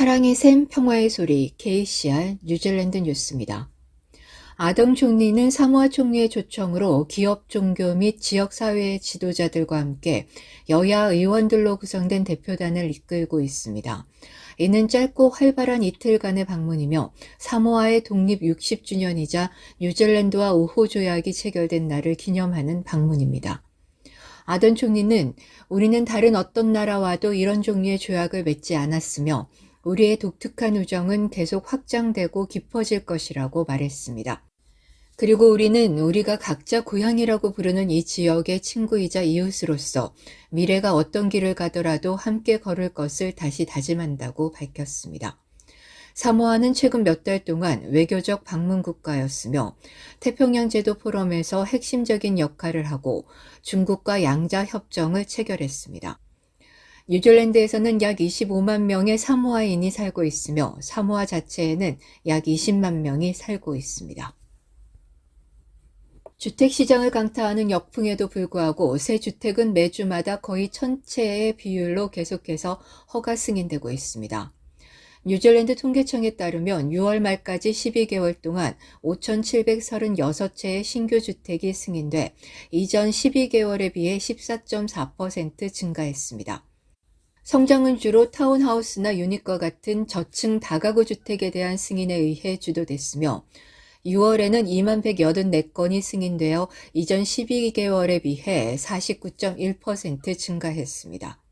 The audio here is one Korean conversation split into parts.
사랑의 샘, 평화의 소리, KCR 뉴질랜드 뉴스입니다. 아덤 총리는 사모아 총리의 초청으로 기업, 종교 및 지역사회의 지도자들과 함께 여야 의원들로 구성된 대표단을 이끌고 있습니다. 이는 짧고 활발한 이틀간의 방문이며 사모아의 독립 60주년이자 뉴질랜드와 우호 조약이 체결된 날을 기념하는 방문입니다. 아던 총리는 우리는 다른 어떤 나라와도 이런 종류의 조약을 맺지 않았으며 우리의 독특한 우정은 계속 확장되고 깊어질 것이라고 말했습니다. 그리고 우리는 우리가 각자 고향이라고 부르는 이 지역의 친구이자 이웃으로서 미래가 어떤 길을 가더라도 함께 걸을 것을 다시 다짐한다고 밝혔습니다. 사모아는 최근 몇 달 동안 외교적 방문 국가였으며 태평양 제도 포럼에서 핵심적인 역할을 하고 중국과 양자 협정을 체결했습니다. 뉴질랜드에서는 약 25만 명의 사모아인이 살고 있으며 사모아 자체에는 약 20만 명이 살고 있습니다. 주택시장을 강타하는 역풍에도 불구하고 새 주택은 매주마다 거의 1000채의 비율로 계속해서 허가 승인되고 있습니다. 뉴질랜드 통계청에 따르면 6월 말까지 12개월 동안 5,736채의 신규 주택이 승인돼 이전 12개월에 비해 14.4% 증가했습니다. 성장은 주로 타운하우스나 유닛과 같은 저층 다가구 주택에 대한 승인에 의해 주도됐으며 6월에는 21,184건이 승인되어 이전 12개월에 비해 49.1% 증가했습니다.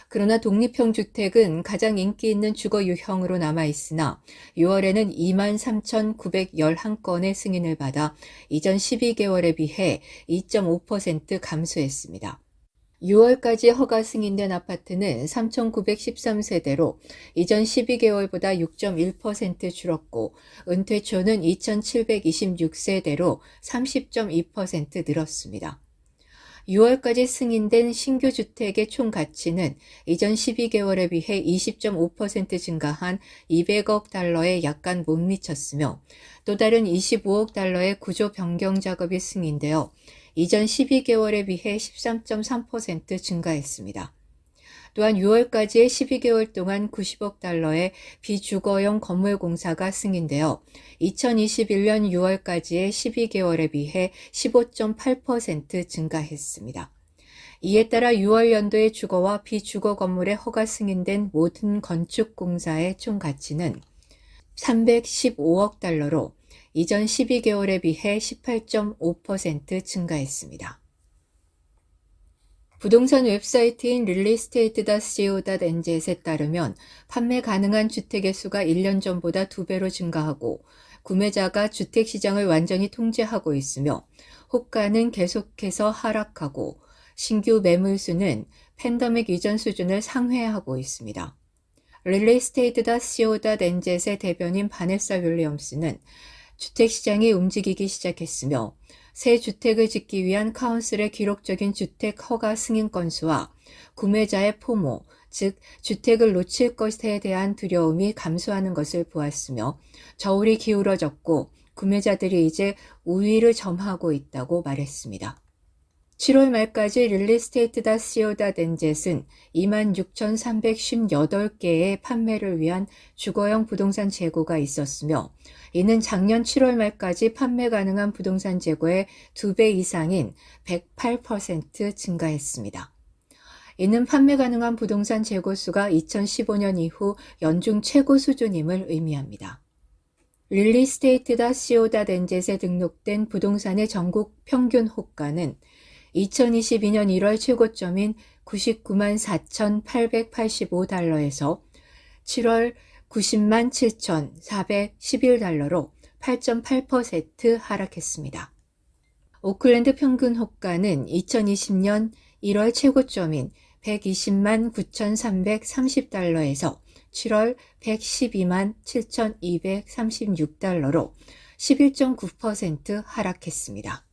그러나 독립형 주택은 가장 인기 있는 주거 유형으로 남아있으나 6월에는 23,911건의 승인을 받아 이전 12개월에 비해 2.5% 감소했습니다. 6월까지 허가 승인된 아파트는 3,913세대로 이전 12개월보다 6.1% 줄었고 은퇴초는 2,726세대로 30.2% 늘었습니다. 6월까지 승인된 신규 주택의 총 가치는 이전 12개월에 비해 20.5% 증가한 200억 달러에 약간 못 미쳤으며 또 다른 25억 달러의 구조 변경 작업이 승인되어 이전 12개월에 비해 13.3% 증가했습니다. 또한 6월까지의 12개월 동안 90억 달러의 비주거용 건물 공사가 승인되어 2021년 6월까지의 12개월에 비해 15.8% 증가했습니다. 이에 따라 6월 연도의 주거와 비주거 건물에 허가 승인된 모든 건축 공사의 총 가치는 315억 달러로 이전 12개월에 비해 18.5% 증가했습니다. 부동산 웹사이트인 realestate.co.nz에 따르면 판매 가능한 주택의 수가 1년 전보다 2배로 증가하고 구매자가 주택시장을 완전히 통제하고 있으며 호가는 계속해서 하락하고 신규 매물수는 팬데믹 이전 수준을 상회하고 있습니다. realestate.co.nz의 대변인 바네사 윌리엄스는 주택시장이 움직이기 시작했으며 새 주택을 짓기 위한 카운슬의 기록적인 주택 허가 승인 건수와 구매자의 포모, 즉 주택을 놓칠 것에 대한 두려움이 감소하는 것을 보았으며 저울이 기울어졌고 구매자들이 이제 우위를 점하고 있다고 말했습니다. 7월 말까지 realestate.co.nz은 26,358개의 판매를 위한 주거용 부동산 재고가 있었으며 이는 작년 7월 말까지 판매 가능한 부동산 재고의 2배 이상인 108% 증가했습니다. 이는 판매 가능한 부동산 재고 수가 2015년 이후 연중 최고 수준임을 의미합니다. realestate.co.nz에 등록된 부동산의 전국 평균 호가는 2022년 1월 최고점인 99만 4,885달러에서 7월 90만 7,411달러로 8.8% 하락했습니다. 오클랜드 평균 호가는 2020년 1월 최고점인 120만 9,330달러에서 7월 112만 7,236달러로 11.9% 하락했습니다.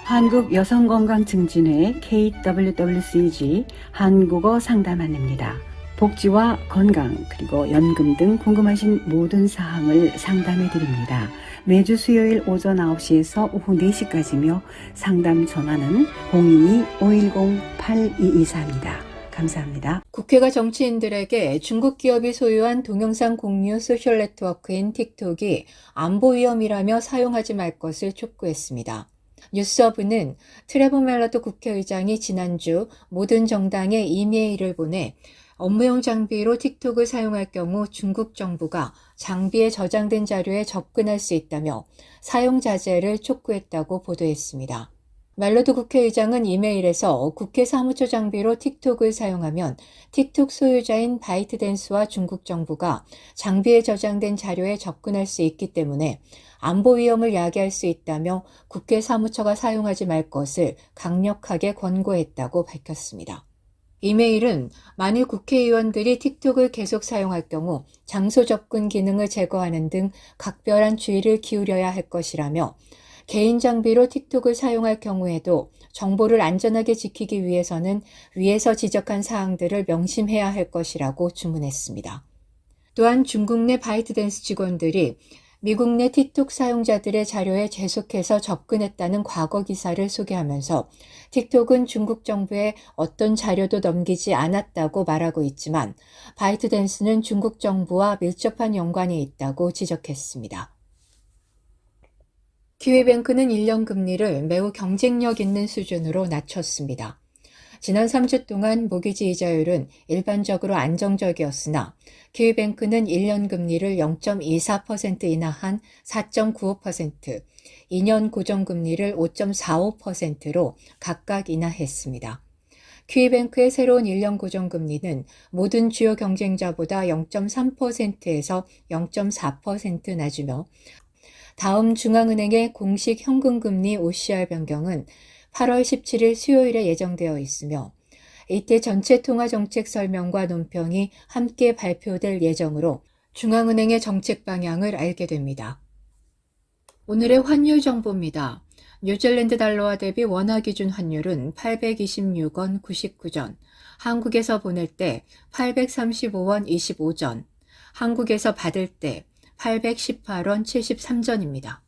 한국여성건강증진회 KWWCG 한국어 상담원입니다. 복지와 건강 그리고 연금 등 궁금하신 모든 사항을 상담해 드립니다. 매주 수요일 오전 9시에서 오후 4시까지며 상담 전화는 022-510-8224입니다. 감사합니다. 국회가 정치인들에게 중국 기업이 소유한 동영상 공유 소셜 네트워크인 틱톡이 안보 위험이라며 사용하지 말 것을 촉구했습니다. 뉴스허브는 트레버 멜러도 국회의장이 지난주 모든 정당에 이메일을 보내 업무용 장비로 틱톡을 사용할 경우 중국 정부가 장비에 저장된 자료에 접근할 수 있다며 사용 자제를 촉구했다고 보도했습니다. 멜로드 국회의장은 이메일에서 국회 사무처 장비로 틱톡을 사용하면 틱톡 소유자인 바이트댄스와 중국 정부가 장비에 저장된 자료에 접근할 수 있기 때문에 안보 위험을 야기할 수 있다며 국회 사무처가 사용하지 말 것을 강력하게 권고했다고 밝혔습니다. 이메일은 만일 국회의원들이 틱톡을 계속 사용할 경우 장소 접근 기능을 제거하는 등 각별한 주의를 기울여야 할 것이라며 개인 장비로 틱톡을 사용할 경우에도 정보를 안전하게 지키기 위해서는 위에서 지적한 사항들을 명심해야 할 것이라고 주문했습니다. 또한 중국 내 바이트댄스 직원들이 미국 내 틱톡 사용자들의 자료에 계속해서 접근했다는 과거 기사를 소개하면서 틱톡은 중국 정부에 어떤 자료도 넘기지 않았다고 말하고 있지만 바이트댄스는 중국 정부와 밀접한 연관이 있다고 지적했습니다. 키위뱅크는 1년 금리를 매우 경쟁력 있는 수준으로 낮췄습니다. 지난 3주 동안 모기지 이자율은 일반적으로 안정적이었으나 키위뱅크는 1년 금리를 0.24% 인하한 4.95%, 2년 고정금리를 5.45%로 각각 인하했습니다. 키위뱅크의 새로운 1년 고정금리는 모든 주요 경쟁자보다 0.3%에서 0.4% 낮으며 다음 중앙은행의 공식 현금금리 OCR 변경은 8월 17일 수요일에 예정되어 있으며 이때 전체 통화정책 설명과 논평이 함께 발표될 예정으로 중앙은행의 정책 방향을 알게 됩니다. 오늘의 환율 정보입니다. 뉴질랜드 달러와 대비 원화 기준 환율은 826원 99전, 한국에서 보낼 때 835원 25전, 한국에서 받을 때 818원 73전입니다.